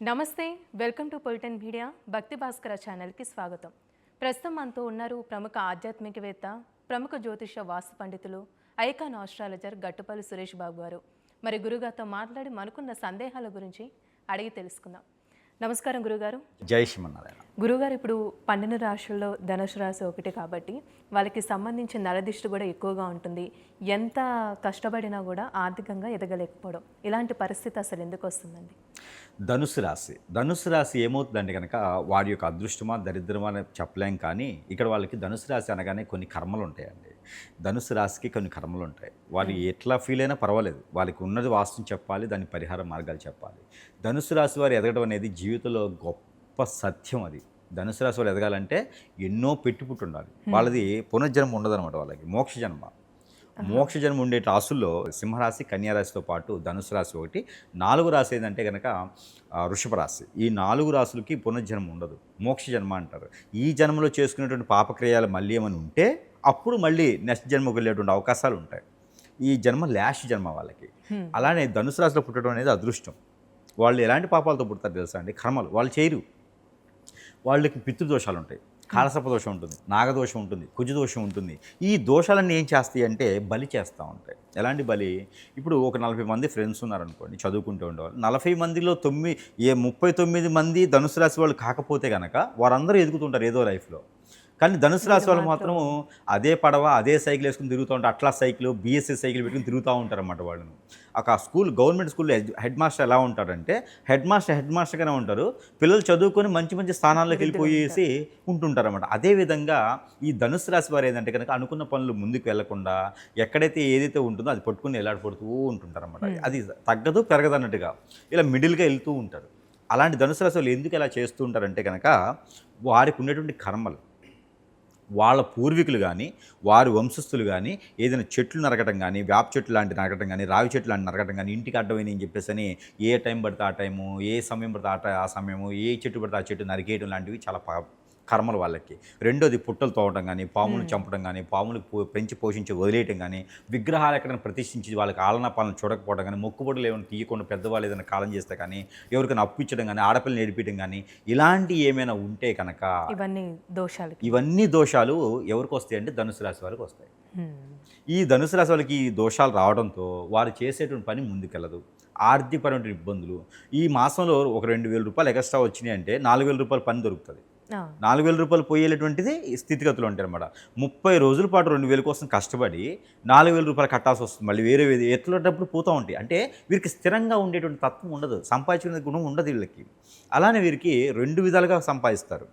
నమస్తే, welcome to పొలిటన్ media. భక్తి భాస్కర ఛానల్కి స్వాగతం. ప్రస్తుతం మనతో ఉన్నారు ప్రముఖ ఆధ్యాత్మికవేత్త, ప్రముఖ జ్యోతిష వాస్తు పండితులు, ఐకాన్ ఆస్ట్రాలజర్ గట్టుపల్లి సురేష్ బాబు గారు. మరి గురుగారితో మాట్లాడి మనకున్న సందేహాల గురించి అడిగి తెలుసుకుందాం. నమస్కారం గురుగారు. జై శ్రీమన్నారాయణ. గురుగారు, ఇప్పుడు 12 రాశుల్లో ధనుసు రాశి ఒకటి కాబట్టి వాళ్ళకి సంబంధించిన నరదిష్టి కూడా ఎక్కువగా ఉంటుంది. ఎంత కష్టపడినా కూడా ఆర్థికంగా ఎదగలేకపోవడం, ఇలాంటి పరిస్థితి అసలు ఎందుకు వస్తుందండి? ధనుసు రాశి ఏమవుతుందంటే కనుక వారి యొక్క అదృష్టమా దరిద్రమా అని చెప్పలేం. కానీ ఇక్కడ వాళ్ళకి ధనుసు రాశి అనగానే కొన్ని కర్మలు ఉంటాయండి. ధనుసు రాశికి కొన్ని కర్మలు ఉంటాయి. వారు ఎట్లా ఫీల్ అయినా పర్వాలేదు, వాళ్ళకి ఉన్నది వాస్తవం చెప్పాలి, దాని పరిహార మార్గాలు చెప్పాలి. ధనుసు రాశి వారు ఎదగడం అనేది జీవితంలో గొప్ప సత్యం. అది ధనుసు రాశి వారు ఎదగాలంటే ఎన్నో పెట్టుపుట్టు ఉండాలి. వాళ్ళది పునర్జన్మ ఉండదన్నమాట. వాళ్ళకి మోక్ష జన్మ ఉండే రాశుల్లో సింహరాశి, కన్యారాశితో పాటు ధనుసు రాశి ఒకటి. 4 రాశి ఏంటంటే కనుక వృషభ రాశి. ఈ 4 రాశులకి పునర్జన్మ ఉండదు, మోక్ష జన్మ అంటారు. ఈ జన్మలో చేసుకునేటువంటి పాపక్రియాలు మళ్ళీ ఏమైనా ఉంటే అప్పుడు మళ్ళీ నెక్స్ట్ జన్మకు వెళ్ళేటువంటి అవకాశాలు ఉంటాయి. ఈ జన్మ లాస్ట్ జన్మ వాళ్ళకి. అలానే ధనుసు రాశిలో పుట్టడం అనేది అదృష్టం. వాళ్ళు ఎలాంటి పాపాలతో పుడతారు తెలుసా అండి? కర్మలు వాళ్ళు చేయరు. వాళ్ళకి పితృదోషాలు ఉంటాయి, కాలసర్ప దోషం ఉంటుంది, నాగదోషం ఉంటుంది, కుజదోషం ఉంటుంది. ఈ దోషాలన్నీ ఏం చేస్తాయి అంటే బలి చేస్తూ ఉంటాయి. ఎలాంటి బలి? ఇప్పుడు ఒక 40 మంది ఫ్రెండ్స్ ఉన్నారనుకోండి, చదువుకుంటూ ఉండేవాళ్ళు. 40 మందిలో 39 మంది ధనుసు రాశి వాళ్ళు కాకపోతే కనుక వారందరూ ఎదుగుతుంటారు ఏదో లైఫ్లో. కానీ ధనుసు రాశి వాళ్ళు మాత్రం అదే పడవ, అదే సైకిల్ వేసుకుని తిరుగుతూ ఉంటారు. అట్లా సైకిల్, బిఎస్సీ సైకిల్ పెట్టుకుని తిరుగుతూ ఉంటారు అన్నమాట వాళ్ళను. ఒక స్కూల్, గవర్నమెంట్ స్కూల్లో హెడ్ మాస్టర్ ఎలా ఉంటాడంటే హెడ్ మాస్టర్గానే ఉంటారు. పిల్లలు చదువుకొని మంచి మంచి స్థానాల్లోకి వెళ్ళిపోయేసి ఉంటుంటారు అన్నమాట. అదేవిధంగా ఈ ధనుసు రాశి వారు ఏంటంటే కనుక అనుకున్న పనులు ముందుకు వెళ్లకుండా ఎక్కడైతే ఏదైతే ఉంటుందో అది పట్టుకుని ఎలాడిపడుతూ ఉంటుంటారు అన్నమాట. అది తగ్గదు పెరగదు అన్నట్టుగా ఇలా మిడిల్గా వెళ్తూ ఉంటారు. అలాంటి ధనుసు రాశి వాళ్ళు ఎందుకు ఇలా చేస్తూ ఉంటారంటే కనుక వారికి ఉన్నటువంటి కర్మలు, వాళ్ళ పూర్వీకులు కానీ వారి వంశస్థులు కానీ ఏదైనా చెట్లు నరకటం కానీ, వేప చెట్లు లాంటి నరకటం కానీ, రావి చెట్లు లాంటి నరకటం కానీ, ఇంటికి అడ్డమైంది అని చెప్పేసి అని ఏ టైం పడితే ఆ టైము, ఏ సమయం పడితే ఆ సమయము, ఏ చెట్టు పడితే ఆ చెట్టు నరికేయడం లాంటివి చాలా కర్మలు వాళ్ళకి. రెండోది పుట్టలు తోవటం కానీ, పాములు చంపడం కానీ, పాములు పెంచి పోషించి వదిలేయటం కానీ, విగ్రహాలు ఎక్కడైనా ప్రతిష్ఠించి వాళ్ళకి ఆలనా పాలన చూడకపోవడం కానీ, మొక్కుబడులు ఏమైనా తీయకుండా పెద్దవాళ్ళు ఏదైనా కాలం చేస్తే కానీ, ఎవరికైనా అప్పు ఇచ్చడం కానీ, ఆడపిల్లని నేర్పించడం కానీ, ఇలాంటి ఏమైనా ఉంటే కనుక ఇవన్నీ దోషాలు ఎవరికి వస్తాయి అంటే ధనుసు రాశి వారికి వస్తాయి. ఈ ధనుసు రాశి వాళ్ళకి ఈ దోషాలు రావడంతో వారు చేసేటువంటి పని ముందుకెళ్ళదు. ఆర్థికపరమైన ఇబ్బందులు. ఈ మాసంలో ఒక 2,000 రూపాయలు ఎక్స్ట్రా వచ్చినాయి అంటే 4,000 రూపాయల పని దొరుకుతుంది. 4,000 రూపాయలు పోయేటువంటిది స్థితిగతులు ఉంటాయి అన్నమాట. 30 రోజుల పాటు 2,000 కోసం కష్టపడి 4,000 రూపాయలు కట్టాల్సి వస్తుంది. మళ్ళీ వేరే ఎట్లటప్పుడు పోతూ ఉంటాయి. అంటే వీరికి స్థిరంగా ఉండేటువంటి తత్వం ఉండదు, సంపాదించుకునే గుణం ఉండదు వీళ్ళకి. అలానే వీరికి 2 విధాలుగా సంపాదిస్తారు: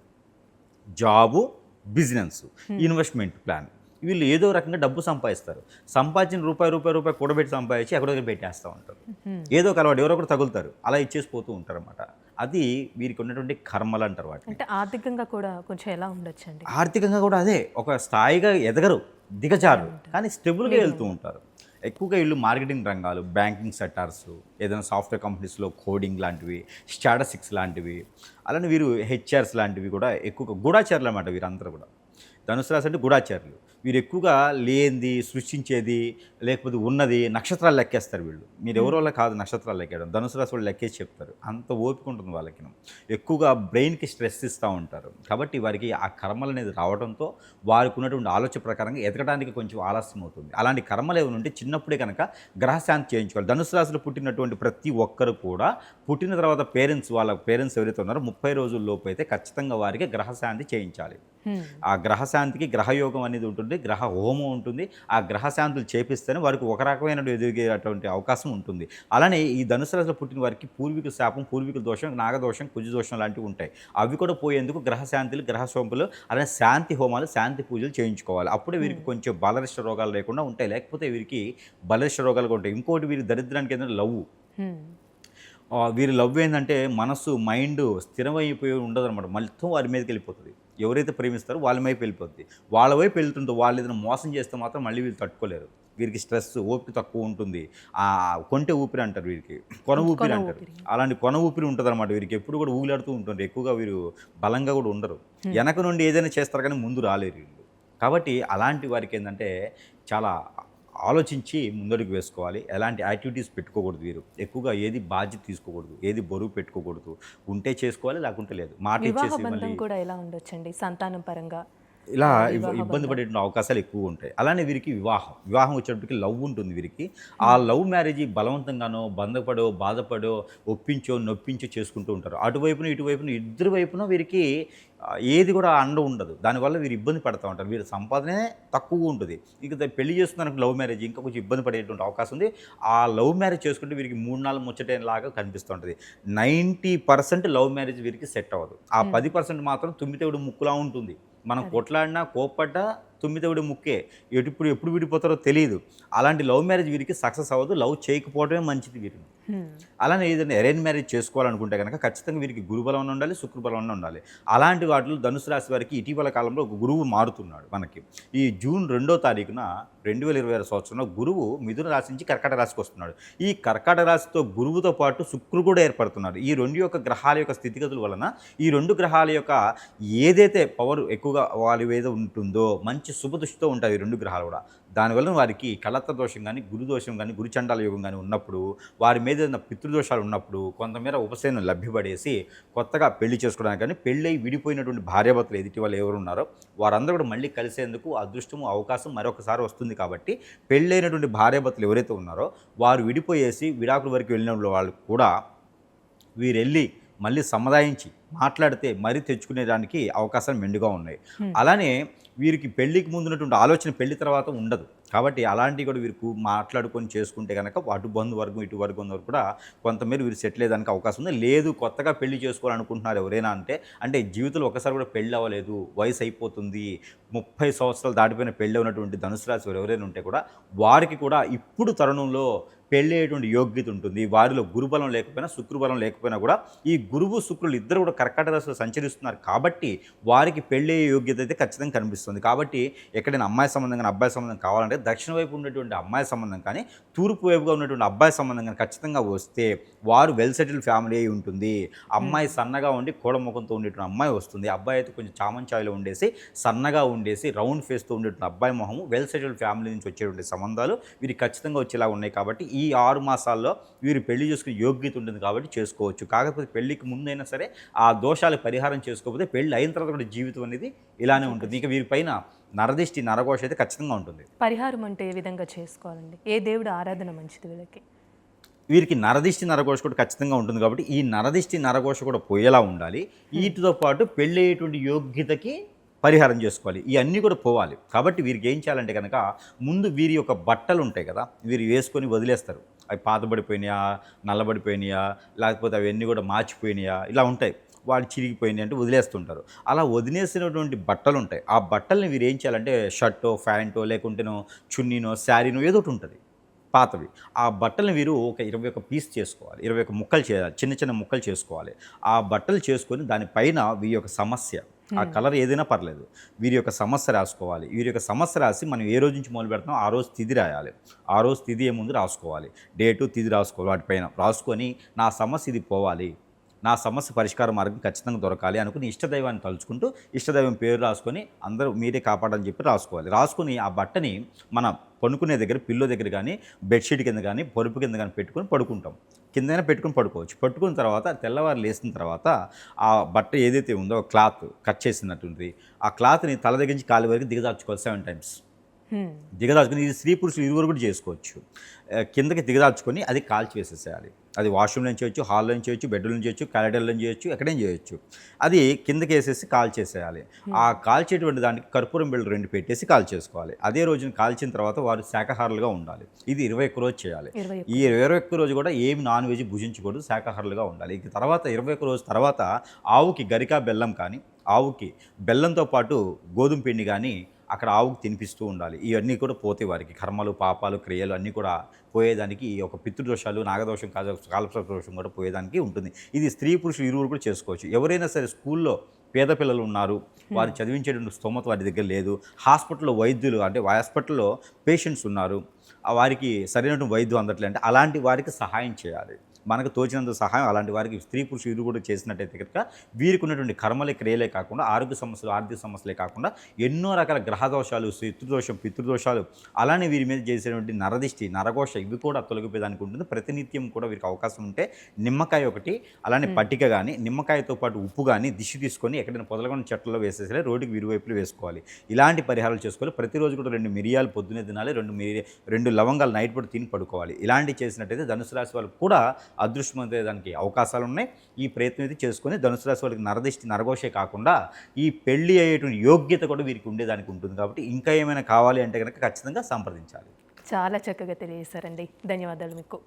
జాబు, బిజినెస్, ఇన్వెస్ట్మెంట్ ప్లాన్. వీళ్ళు ఏదో రకంగా డబ్బు సంపాదిస్తారు. సంపాదించిన రూపాయి కూడబెట్టి సంపాదించి ఎక్కడో దగ్గర పెట్టేస్తూ ఉంటారు. ఏదో ఒక అలవాటు, ఎవరో ఒకరు తగులుతారు, అలా ఇచ్చేసి పోతూ ఉంటారు అన్నమాట. అది వీరికి ఉన్నటువంటి కర్మలు అంటారు వాటిని. అంటే ఆర్థికంగా కూడా కొంచెం ఎలా ఉండొచ్చు అండి? ఆర్థికంగా కూడా అదే, ఒక స్థాయిగా ఎదగరు, దిగజారు, కానీ స్టెబుల్గా వెళ్తూ ఉంటారు. ఎక్కువగా వీళ్ళు మార్కెటింగ్ రంగాలు, బ్యాంకింగ్ సెక్టార్స్, ఏదైనా సాఫ్ట్వేర్ కంపెనీస్లో కోడింగ్ లాంటివి, స్టాటిస్టిక్స్ లాంటివి, అలానే వీరు హెచ్ఆర్స్ లాంటివి కూడా ఎక్కువగా గూఢాచారులు అన్నమాట. వీరందరూ కూడా ధనుసు రాశి అంటే గూఢాచారులు. వీరు ఎక్కువగా లేనిది సృష్టించేది, లేకపోతే ఉన్నది నక్షత్రాలు లెక్కేస్తారు వీళ్ళు. మీరు ఎవరో కాదు నక్షత్రాలు లెక్కేయడం, ధనుసు రాశి వాళ్ళు లెక్కేసి చెప్తారు. అంత ఓపిక ఉంటుంది వాళ్ళకి. ఎక్కువగా బ్రెయిన్కి స్ట్రెస్ ఇస్తూ ఉంటారు. కాబట్టి వారికి ఆ కర్మలు అనేది రావడంతో వారికి ఉన్నటువంటి ఆలోచన ప్రకారంగా ఎదగడానికి కొంచెం ఆలస్యం అవుతుంది. అలాంటి కర్మలు ఏమైనా ఉంటే చిన్నప్పుడే కనుక గ్రహశాంతి చేయించుకోవాలి. ధనుసు రాశిలో పుట్టినటువంటి ప్రతి ఒక్కరు కూడా పుట్టిన తర్వాత వాళ్ళ పేరెంట్స్ ఎవరైతే ఉన్నారో 30 రోజుల లోపు అయితే ఖచ్చితంగా వారికి గ్రహశాంతి చేయించాలి. ఆ గ్రహశాంతికి గ్రహయోగం అనేది ఉంటుంది, గ్రహ హోమం ఉంటుంది. ఆ గ్రహశాంతులు చేపిస్తేనే వారికి ఒక రకమైన ఎదిగేటువంటి అవకాశం ఉంటుంది. అలానే ఈ ధనుసు రాశిలో పుట్టిన వారికి పూర్వీకుల శాపం, పూర్వీకుల దోషం, నాగదోషం, కుజదోషం లాంటివి ఉంటాయి. అవి కూడా పోయేందుకు గ్రహశాంతులు, గ్రహ సోంపులు, అలానే శాంతి హోమాలు, శాంతి పూజలు చేయించుకోవాలి. అప్పుడే వీరికి కొంచెం బలరిష్ట రోగాలు లేకుండా ఉంటాయి. లేకపోతే వీరికి బలరిష్ట రోగాలు ఉంటాయి. ఇంకోటి వీరి దరిద్రానికి ఏంటంటే లవ్. వీరి లవ్ ఏంటంటే మనసు, మైండ్ స్థిరమైపోయి ఉండదు అనమాట. మొత్తం వారి మీదకి వెళ్ళిపోతుంది. ఎవరైతే ప్రేమిస్తారో వాళ్ళ వైపు వెళ్ళిపోతుంది. వాళ్ళ వైపు వెళ్తుందో వాళ్ళు ఏదైనా మోసం చేస్తే మాత్రం మళ్ళీ వీళ్ళు తట్టుకోలేరు. వీరికి స్ట్రెస్, ఓపిక తక్కువ ఉంటుంది. కొంటె ఊపిరి అంటారు వీరికి, కొన ఊపిరి అంటారు. అలాంటి కొన ఊపిరి ఉంటుంది అనమాట వీరికి. ఎప్పుడు కూడా ఊగిలాడుతూ ఉంటుంది. ఎక్కువగా వీరు బలంగా కూడా ఉండరు. వెనక నుండి ఏదైనా చేస్తారు కానీ ముందు రాలేరు వీళ్ళు. కాబట్టి అలాంటి వారికి ఏంటంటే చాలా ఆలోచించి ముందడుగు వేసుకోవాలి. ఎలాంటి యాక్టివిటీస్ పెట్టుకోకూడదు వీరు. ఎక్కువగా ఏది బాధ్యత తీసుకోకూడదు, ఏది బరువు పెట్టుకోకూడదు. ఉంటే చేసుకోవాలి, లేకుంటే లేదు. మాట వివాహ ఇచ్చేసి బంధం మళ్ళీ కూడా ఎలా ఉండొచ్చండి సంతానం పరంగా? ఇలా వివాహ ఇబ్బంది బంధం. పడేటువంటి అవకాశాలు ఎక్కువ ఉంటాయి. అలానే వీరికి వివాహం వచ్చేటప్పటికి లవ్ ఉంటుంది వీరికి. ఆ లవ్ మ్యారేజ్ బలవంతంగానో, బంధపడో, బాధపడో, ఒప్పించో, నొప్పించో చేసుకుంటూ ఉంటారు. అటువైపున, ఇటువైపున ఇద్దరి వైపున వీరికి ఏది కూడా అండ ఉండదు. దానివల్ల వీరు ఇబ్బంది పడతా ఉంటారు. వీరి సంపాదనే తక్కువగా ఉంటుంది. ఇక పెళ్లి చేసుకున్నానికి లవ్ మ్యారేజ్ ఇంకా కొంచెం ఇబ్బంది పడేటువంటి అవకాశం ఉంది. ఆ లవ్ మ్యారేజ్ చేసుకుంటే వీరికి 3 నాలుగు ముచ్చటేలాగా కనిపిస్తూ ఉంటుంది. 90% లవ్ మ్యారేజ్ వీరికి సెట్ అవ్వదు. ఆ 10% మాత్రం తుమ్మితేవుడు ముక్కులా ఉంటుంది. మనం అదే. కొట్లాడినా, కోప్పడ్డా తుమ్మితేవుడి ముక్కే. ఎప్పుడు విడిపోతారో తెలీదు. అలాంటి లవ్ మ్యారేజ్ వీరికి సక్సెస్ అవ్వదు. లవ్ చేయకపోవడమే మంచిది వీరికి. హ్మ్. అలానే ఏదైనా అరేంజ్ మ్యారేజ్ చేసుకోవాలనుకుంటే కనుక ఖచ్చితంగా వీరికి గురుబలం ఉండాలి, శుక్రబలం ఉండాలి. అలాంటి వాటిలో ధనుసు రాశి వారికి ఇటీవల కాలంలో ఒక గురువు మారుతున్నాడు మనకి. ఈ జూన్ 2వ తారీఖున 2026 సంవత్సరంలో గురువు మిథున రాశి నుంచి కర్కాటక రాశికి వస్తున్నాడు. ఈ కర్కాటక రాశితో గురువుతో పాటు శుక్రుడు కూడా ఏర్పడుతున్నాడు. ఈ 2 యొక్క గ్రహాల యొక్క స్థితిగతుల వలన ఈ 2 గ్రహాల యొక్క ఏదైతే పవర్ ఎక్కువగా వారి మీద ఉంటుందో మంచి శుభదృష్టితో ఉంటాయి ఈ 2 గ్రహాలు కూడా. దానివల్ల వారికి కలత్ర దోషం కానీ, గురు దోషం కానీ, గురుచండాల యోగం కానీ ఉన్నప్పుడు, వారి మీద ఏదైనా పితృదోషాలు ఉన్నప్పుడు కొంతమేర ఉపశమనం లభ్యపడేసి కొత్తగా పెళ్లి చేసుకోవడానికి కానీ, పెళ్ళై విడిపోయినటువంటి భార్యాభర్తలు ఎదుటి వాళ్ళు ఎవరు ఉన్నారో వారందరూ కూడా మళ్ళీ కలిసేందుకు అదృష్టము, అవకాశం మరొకసారి వస్తుంది. కాబట్టి పెళ్ళైనటువంటి భార్యాభర్తలు ఎవరైతే ఉన్నారో వారు విడిపోయేసి విడాకుల వరకు వెళ్ళిన వాళ్ళు కూడా వీరెళ్ళి మళ్ళీ సముదాయించి మాట్లాడితే మరీ తెచ్చుకునేదానికి అవకాశాలు మెండుగా ఉన్నాయి. అలానే వీరికి పెళ్ళికి ముందున్నటువంటి ఆలోచన పెళ్లి తర్వాత ఉండదు. కాబట్టి అలాంటివి కూడా వీరికి మాట్లాడుకొని చేసుకుంటే కనుక అటు బంధువర్గం, ఇటు వర్గం వరకు కూడా కొంతమేర వీరు సెటిల్ అయ్యేదానికి అవకాశం ఉంది. లేదు కొత్తగా పెళ్లి చేసుకోవాలనుకుంటున్నారు ఎవరైనా అంటే జీవితంలో ఒకసారి కూడా పెళ్ళి అవ్వలేదు, వయసు అయిపోతుంది, 30 సంవత్సరాలు దాటిపోయిన పెళ్ళి ఉన్నటువంటి ధనుసు రాశి వారు ఎవరైనా ఉంటే కూడా వారికి కూడా ఇప్పుడు తరుణంలో పెళ్ళి అయ్యేటువంటి యోగ్యత ఉంటుంది. వారిలో గురుబలం లేకపోయినా, శుక్రబలం లేకపోయినా కూడా ఈ గురువు, శుక్రులు ఇద్దరు కూడా కర్కాటక రాశిలో సంచరిస్తున్నారు. కాబట్టి వారికి పెళ్ళి అయ్యే యోగ్యత అయితే ఖచ్చితంగా కనిపిస్తుంది. కాబట్టి ఎక్కడైనా అమ్మాయి సంబంధం కానీ, అబ్బాయి సంబంధం కావాలంటే దక్షిణ వైపు ఉన్నటువంటి అమ్మాయి సంబంధం కానీ, తూర్పు వైపుగా ఉన్నటువంటి అబ్బాయి సంబంధం కానీ ఖచ్చితంగా వస్తే వారు వెల్ సెటిల్డ్ ఫ్యామిలీ అయి ఉంటుంది. అమ్మాయి సన్నగా ఉండి కోడముఖంతో ఉండేటువంటి అమ్మాయి వస్తుంది. అబ్బాయి అయితే కొంచెం చామంచాయిలో ఉండేసి, సన్నగా ఉండేసి, రౌండ్ ఫేస్తో ఉండేటువంటి అబ్బాయి మొహము వెల్ సెటిల్డ్ ఫ్యామిలీ నుంచి వచ్చేటువంటి సంబంధాలు వీరికి ఖచ్చితంగా వచ్చేలా ఉన్నాయి. కాబట్టి ఈ 6 మాసాల్లో వీరు పెళ్లి చేసుకునే యోగ్యత ఉంటుంది కాబట్టి చేసుకోవచ్చు. కాకపోతే పెళ్లికి ముందైనా సరే ఆ దోషాలు పరిహారం చేసుకోకపోతే పెళ్లి అయిన తర్వాత కూడా జీవితం అనేది ఇలానే ఉంటుంది. ఇక వీరిపైన నరదిష్టి, నరఘోష అయితే ఖచ్చితంగా ఉంటుంది. పరిహారం అంటే ఏ విధంగా చేసుకోవాలండి? ఏ దేవుడు ఆరాధన మంచిది వీళ్ళకి? వీరికి నరదిష్టి, నరఘోష కూడా ఖచ్చితంగా ఉంటుంది. కాబట్టి ఈ నరదిష్టి, నరఘోష కూడా పోయేలా ఉండాలి. వీటితో పాటు పెళ్ళి అయ్యేటువంటి యోగ్యతకి పరిహారం చేసుకోవాలి. ఇవన్నీ కూడా పోవాలి. కాబట్టి వీరికి ఏం చేయాలంటే కనుక ముందు వీరి యొక్క బట్టలు ఉంటాయి కదా, వీరు వేసుకొని వదిలేస్తారు. అవి పాతబడిపోయినాయా, నల్లబడిపోయినాయా, లేకపోతే అవన్నీ కూడా మార్చిపోయినాయా, ఇలా ఉంటాయి. వాడు చిరిగిపోయినాయి అంటే వదిలేస్తుంటారు. అలా వదిలేసినటువంటి బట్టలు ఉంటాయి. ఆ బట్టల్ని వీరు ఏం చేయాలంటే షర్టో, ప్యాంటో, లేకుంటేనో చున్నీనో, శారీనో ఏదో ఒకటి ఉంటుంది పాతవి. ఆ బట్టలను వీరు ఒక 21 పీస్ చేసుకోవాలి. 21 ముక్కలు చేయాలి, చిన్న చిన్న ముక్కలు చేసుకోవాలి. ఆ బట్టలు చేసుకొని దానిపైన వీరి యొక్క సమస్య, ఆ కలర్ ఏదైనా పర్లేదు, వీరి యొక్క సమస్య రాసుకోవాలి. వీరి యొక్క సమస్య రాసి మనం ఏ రోజు నుంచి మొదలు పెడతామో ఆ రోజు తిథి రాయాలి. ఆ రోజు తిథి ఏముంది రాసుకోవాలి, డేటు తిథి రాసుకోవాలి. వాటిపైన రాసుకొని నా సమస్య ఇది పోవాలి, నా సమస్య పరిష్కార మార్గం ఖచ్చితంగా దొరకాలి అనుకుని ఇష్టదైవాన్ని తలుచుకుంటూ ఇష్టదైవం పేరు రాసుకొని అందరూ మీరే కాపాడని చెప్పి రాసుకోవాలి. రాసుకొని ఆ బట్టని మన పడుకునే దగ్గర, పిల్లో దగ్గర కానీ, బెడ్షీట్ కింద కానీ, పరుపు కింద కానీ పెట్టుకొని పడుకుంటాం. కిందైనా పెట్టుకుని పడుకోవచ్చు. పట్టుకున్న తర్వాత తెల్లవారు లేచిన తర్వాత ఆ బట్ట ఏదైతే ఉందో క్లాత్ కట్ చేసినట్టుంది, ఆ క్లాత్ని తల దగ్గర నుంచి కాలి వరకు దిగదార్చుకోవాలి 7 times. దిగదార్చుకొని ఇది స్త్రీ పురుషులు ఇరువురు కూడా చేసుకోవచ్చు. కిందకి దిగదార్చుకొని అది కాల్చి వేసేసేయాలి. అది వాష్రూమ్ నుంచి చేయొచ్చు, హాల్లో నుంచి చేయొచ్చు, బెడ్రూమ్ నుంచి చేయొచ్చు, కారిడార్లో నుంచి చేయొచ్చు, ఎక్కడైనా చేయొచ్చు. అది కిందకి వేసేసి కాల్చేసేయాలి. ఆ కాల్చేటువంటి దానికి కర్పూరం బిళ్ళ 2 పెట్టేసి కాల్చేసుకోవాలి. అదే రోజున కాల్చిన తర్వాత వారు శాకాహారులుగా ఉండాలి. ఇది 21 రోజు చేయాలి. ఈ 21 రోజు కూడా ఏమి నాన్ వెజ్ భుజించకూడదు, శాకాహారులుగా ఉండాలి. ఇక తర్వాత 21 రోజు తర్వాత ఆవుకి గరికా బెల్లం కానీ, ఆవుకి బెల్లంతో పాటు గోధుమ పిండి కానీ అక్కడ ఆవుకు తినిపిస్తూ ఉండాలి. ఇవన్నీ కూడా పోతే వారికి కర్మలు, పాపాలు, క్రియలు అన్నీ కూడా పోయేదానికి, ఒక పితృదోషాలు, నాగదోషం, కాలసర్ప దోషం కూడా పోయేదానికి ఉంటుంది. ఇది స్త్రీ పురుషులు ఇరువురు కూడా చేసుకోవచ్చు. ఎవరైనా సరే స్కూల్లో పేద పిల్లలు ఉన్నారు, వారు చదివించేటువంటి స్తోమత వారి దగ్గర లేదు, హాస్పిటల్లో వైద్యులు అంటే హాస్పిటల్లో పేషెంట్స్ ఉన్నారు, వారికి సరైనటువంటి వైద్యం అందట్లే అంటే అలాంటి వారికి సహాయం చేయాలి. మనకు తోచినంత సహాయం అలాంటి వారికి స్త్రీ పురుషు ఇరు కూడా చేసినట్టయితే కనుక వీరికి ఉన్నటువంటి కర్మల క్రియలే కాకుండా ఆరోగ్య సమస్యలు, ఆర్థిక సమస్యలే కాకుండా ఎన్నో రకాల గ్రహ దోషాలు, శత్రుదోషం, పితృదోషాలు, అలానే వీరి మీద చేసేటువంటి నరదిష్టి, నరఘోష ఇవి కూడా తొలగిపోయేదానికి ఉంటుంది. ప్రతినిత్యం కూడా వీరికి అవకాశం ఉంటే నిమ్మకాయ ఒకటి, అలానే పట్టిక కానీ, నిమ్మకాయతో పాటు ఉప్పు కానీ దిష్టి తీసుకొని ఎక్కడైనా పొదలగొండ చెట్లలో వేసేసే రోడ్డుకి ఇరువైపులు వేసుకోవాలి. ఇలాంటి పరిహారాలు చేసుకోవాలి. ప్రతిరోజు కూడా 2 మిరియాలు పొద్దునే తినాలి, 2 లవంగాలు నైట్ పూట తిని పడుకోవాలి. ఇలాంటివి చేసినట్టయితే ధనుసు రాశి వాళ్ళకు కూడా అదృష్టవంతమయ్యేదానికి అవకాశాలు ఉన్నాయి. ఈ ప్రయత్నం అయితే చేసుకొని ధనుసు రాశి వాళ్ళకి నరదిష్టి, నరఘోషే కాకుండా ఈ పెళ్లి అయ్యేటువంటి యోగ్యత కూడా వీరికి ఉండేదానికి ఉంటుంది. కాబట్టి ఇంకా ఏమైనా కావాలి అంటే కనుక ఖచ్చితంగా సంప్రదించాలి. చాలా చక్కగా తెలియజేశారండి. ధన్యవాదాలు మీకు.